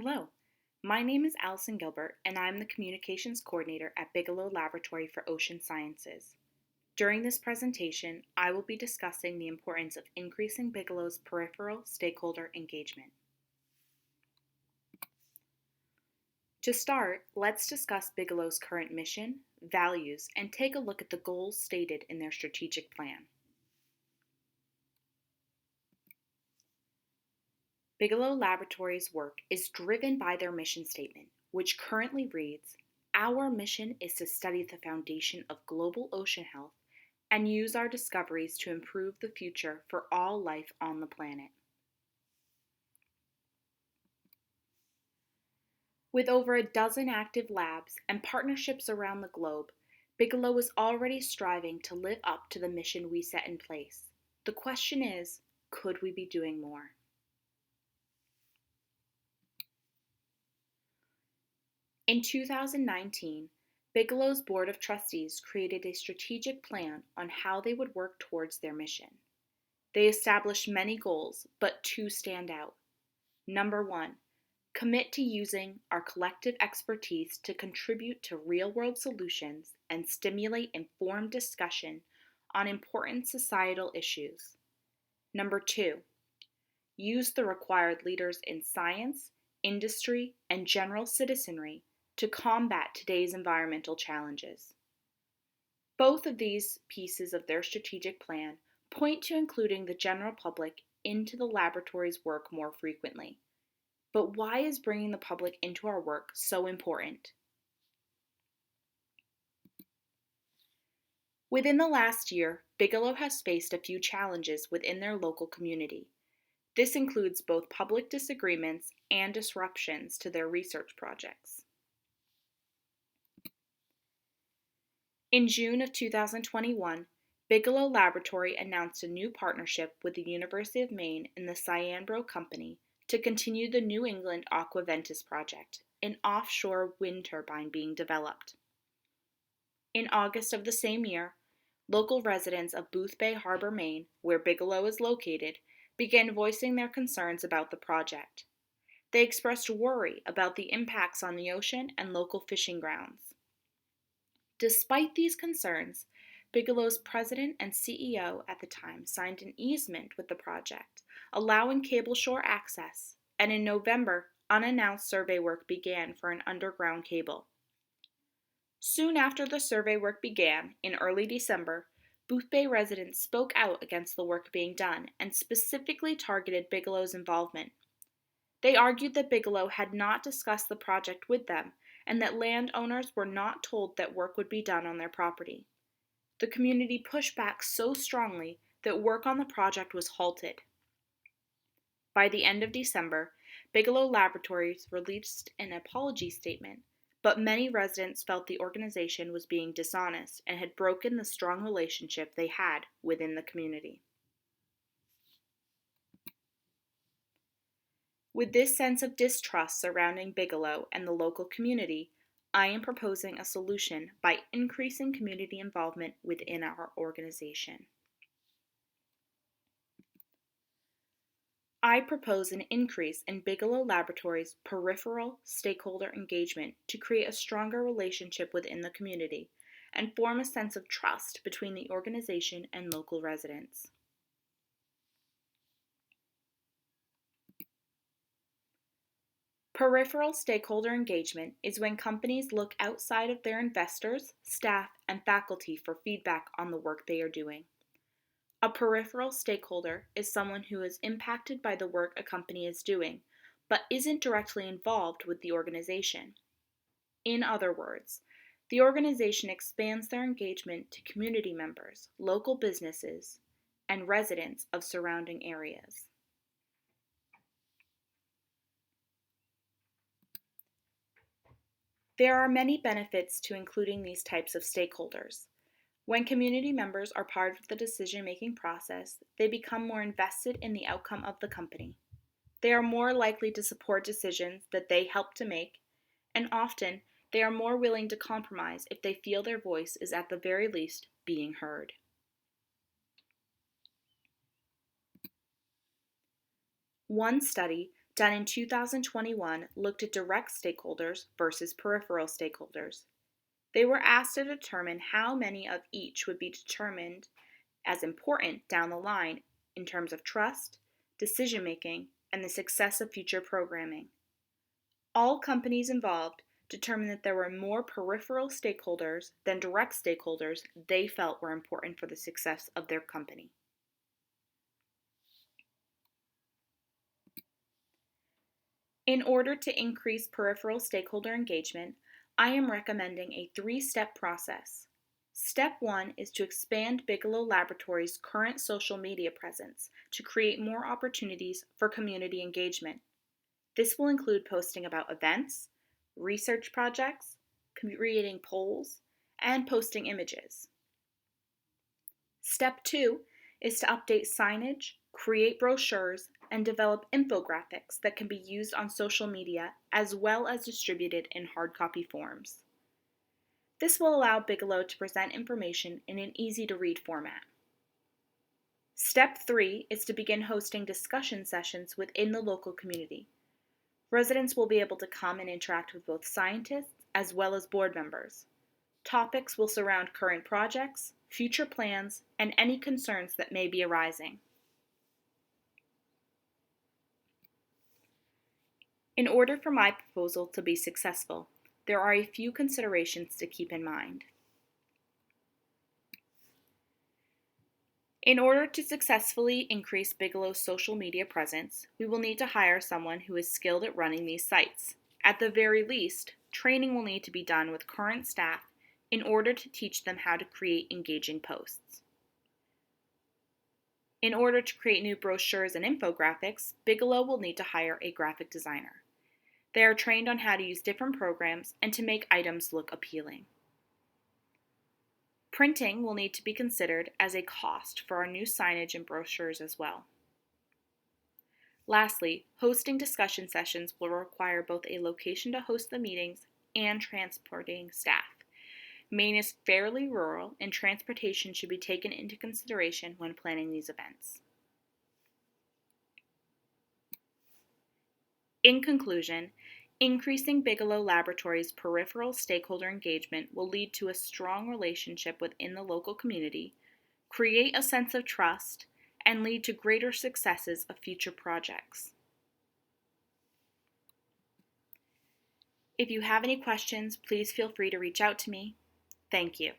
Hello, my name is Allison Gilbert, and I'm the Communications Coordinator at Bigelow Laboratory for Ocean Sciences. During this presentation, I will be discussing the importance of increasing Bigelow's peripheral stakeholder engagement. To start, let's discuss Bigelow's current mission, values, and take a look at the goals stated in their strategic plan. Bigelow Laboratories' work is driven by their mission statement, which currently reads, "Our mission is to study the foundation of global ocean health and use our discoveries to improve the future for all life on the planet." With over a dozen active labs and partnerships around the globe, Bigelow is already striving to live up to the mission we set in place. The question is, could we be doing more? In 2019, Bigelow's Board of Trustees created a strategic plan on how they would work towards their mission. They established many goals, but two stand out. Number one, commit to using our collective expertise to contribute to real-world solutions and stimulate informed discussion on important societal issues. Number two, use the required leaders in science, industry, and general citizenry to combat today's environmental challenges. Both of these pieces of their strategic plan point to including the general public into the laboratory's work more frequently. But why is bringing the public into our work so important? Within the last year, Bigelow has faced a few challenges within their local community. This includes both public disagreements and disruptions to their research projects. In June of 2021, Bigelow Laboratory announced a new partnership with the University of Maine and the Cianbro Company to continue the New England Aqua Ventus project, an offshore wind turbine being developed. In August of the same year, local residents of Boothbay Harbor, Maine, where Bigelow is located, began voicing their concerns about the project. They expressed worry about the impacts on the ocean and local fishing grounds. Despite these concerns, Bigelow's president and CEO at the time signed an easement with the project, allowing cable shore access, and in November, unannounced survey work began for an underground cable. Soon after the survey work began, in early December, Boothbay residents spoke out against the work being done and specifically targeted Bigelow's involvement. They argued that Bigelow had not discussed the project with them and that landowners were not told that work would be done on their property. The community pushed back so strongly that work on the project was halted. By the end of December, Bigelow Laboratories released an apology statement, but many residents felt the organization was being dishonest and had broken the strong relationship they had within the community. With this sense of distrust surrounding Bigelow and the local community, I am proposing a solution by increasing community involvement within our organization. I propose an increase in Bigelow Laboratories' peripheral stakeholder engagement to create a stronger relationship within the community and form a sense of trust between the organization and local residents. Peripheral stakeholder engagement is when companies look outside of their investors, staff, and faculty for feedback on the work they are doing. A peripheral stakeholder is someone who is impacted by the work a company is doing, but isn't directly involved with the organization. In other words, the organization expands their engagement to community members, local businesses, and residents of surrounding areas. There are many benefits to including these types of stakeholders. When community members are part of the decision-making process, they become more invested in the outcome of the company. They are more likely to support decisions that they help to make, and often they are more willing to compromise if they feel their voice is at the very least being heard. One study done in 2021, looked at direct stakeholders versus peripheral stakeholders. They were asked to determine how many of each would be determined as important down the line in terms of trust, decision making, and the success of future programming. All companies involved determined that there were more peripheral stakeholders than direct stakeholders they felt were important for the success of their company. In order to increase peripheral stakeholder engagement, I am recommending a 3-step process. Step 1 is to expand Bigelow Laboratories' current social media presence to create more opportunities for community engagement. This will include posting about events, research projects, creating polls, and posting images. Step 2 is to update signage, create brochures, and develop infographics that can be used on social media as well as distributed in hard copy forms. This will allow Bigelow to present information in an easy-to-read format. Step 3 is to begin hosting discussion sessions within the local community. Residents will be able to come and interact with both scientists as well as board members. Topics will surround current projects, future plans, and any concerns that may be arising. In order for my proposal to be successful, there are a few considerations to keep in mind. In order to successfully increase Bigelow's social media presence, we will need to hire someone who is skilled at running these sites. At the very least, training will need to be done with current staff in order to teach them how to create engaging posts. In order to create new brochures and infographics, Bigelow will need to hire a graphic designer. They are trained on how to use different programs and to make items look appealing. Printing will need to be considered as a cost for our new signage and brochures as well. Lastly, hosting discussion sessions will require both a location to host the meetings and transporting staff. Maine is fairly rural, and transportation should be taken into consideration when planning these events. In conclusion, increasing Bigelow Laboratories' peripheral stakeholder engagement will lead to a strong relationship within the local community, create a sense of trust, and lead to greater successes of future projects. If you have any questions, please feel free to reach out to me. Thank you.